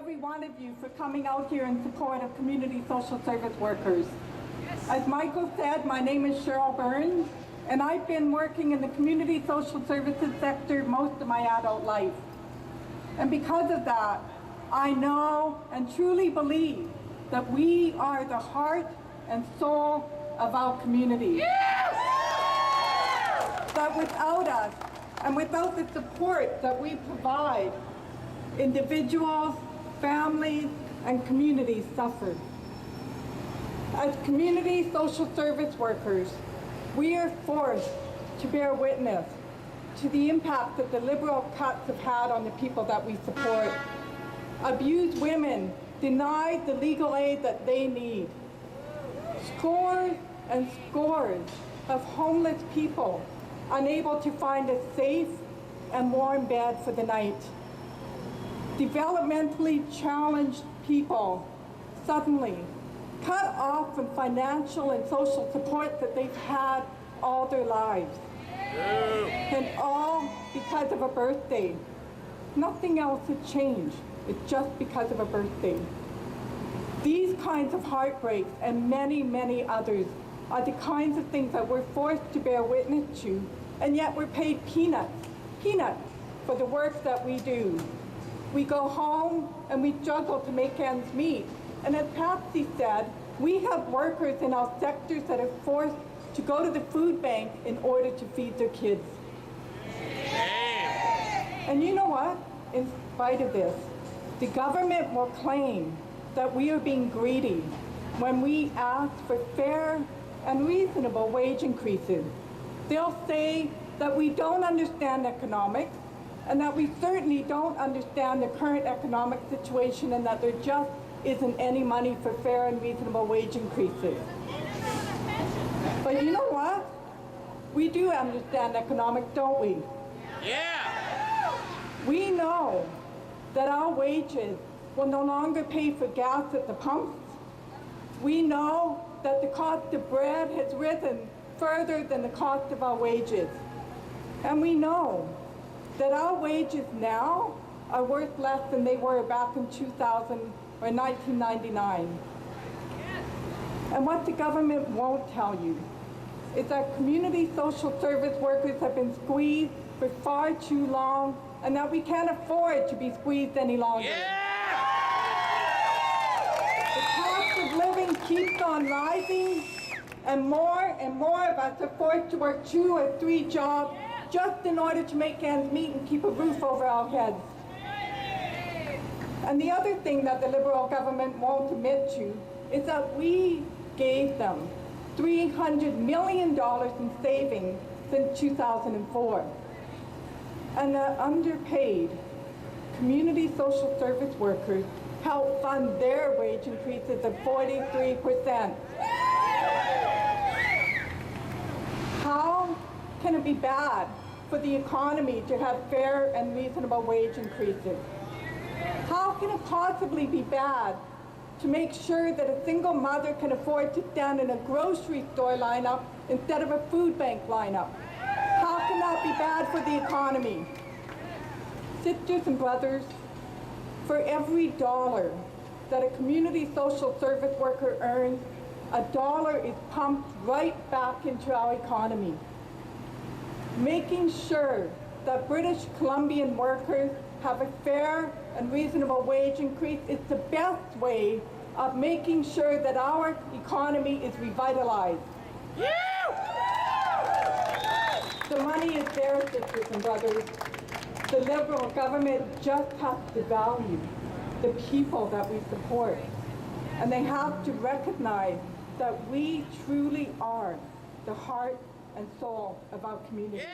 every one of you for coming out here in support of community social service workers. As Michael said, my name is Cheryl Burns, and I've been working in the community social services sector most of my adult life. And because of that, I know and truly believe that we are the heart and soul of our community. Yes! That without us and without the support that we provide, individuals, families, and communities suffer. As community social service workers, we are forced to bear witness to the impact that the Liberal cuts have had on the people that we support. Abused women denied the legal aid that they need. Scores and scores of homeless people unable to find a safe and warm bed for the night. Developmentally challenged people suddenly cut off from financial and social support that they've had all their lives. And all because of a birthday. Nothing else had changed. It's just because of a birthday. These kinds of heartbreaks and many, many others are the kinds of things that we're forced to bear witness to, and yet we're paid peanuts for the work that we do. We go home and we juggle to make ends meet. And as Patsy said, we have workers in our sectors that are forced to go to the food bank in order to feed their kids. And you know what? In spite of this, the government will claim that we are being greedy when we ask for fair and reasonable wage increases. They'll say that we don't understand economics and that we certainly don't understand the current economic situation and that there just isn't any money for fair and reasonable wage increases. But you know what? We do understand economics, don't we? Yeah! We know that our wages will no longer pay for gas at the pumps. We know that the cost of bread has risen further than the cost of our wages. And we know that our wages now are worth less than they were back in 2000 or 1999. And what the government won't tell you is that community social service workers have been squeezed for far too long and that we can't afford to be squeezed any longer. Yeah! The cost of living keeps on rising and more of us are forced to work 2 or 3 jobs just in order to make ends meet and keep a roof over our heads. And the other thing that the Liberal government won't admit to is that we gave them $300 million in savings since 2004. And the underpaid community social service workers help fund their wage increases of 43%. How can it be bad for the economy to have fair and reasonable wage increases? How can it possibly be bad to make sure that a single mother can afford to stand in a grocery store lineup instead of a food bank lineup? How can that be bad for the economy? Sisters and brothers, for every dollar that a community social service worker earns, $1 is pumped right back into our economy. Making sure that British Columbian workers have a fair and reasonable wage increase is the best way of making sure that our economy is revitalized. The money is there, sisters and brothers. The Liberal government just has to value the people that we support. And they have to recognize that we truly are the heart and soul of our community.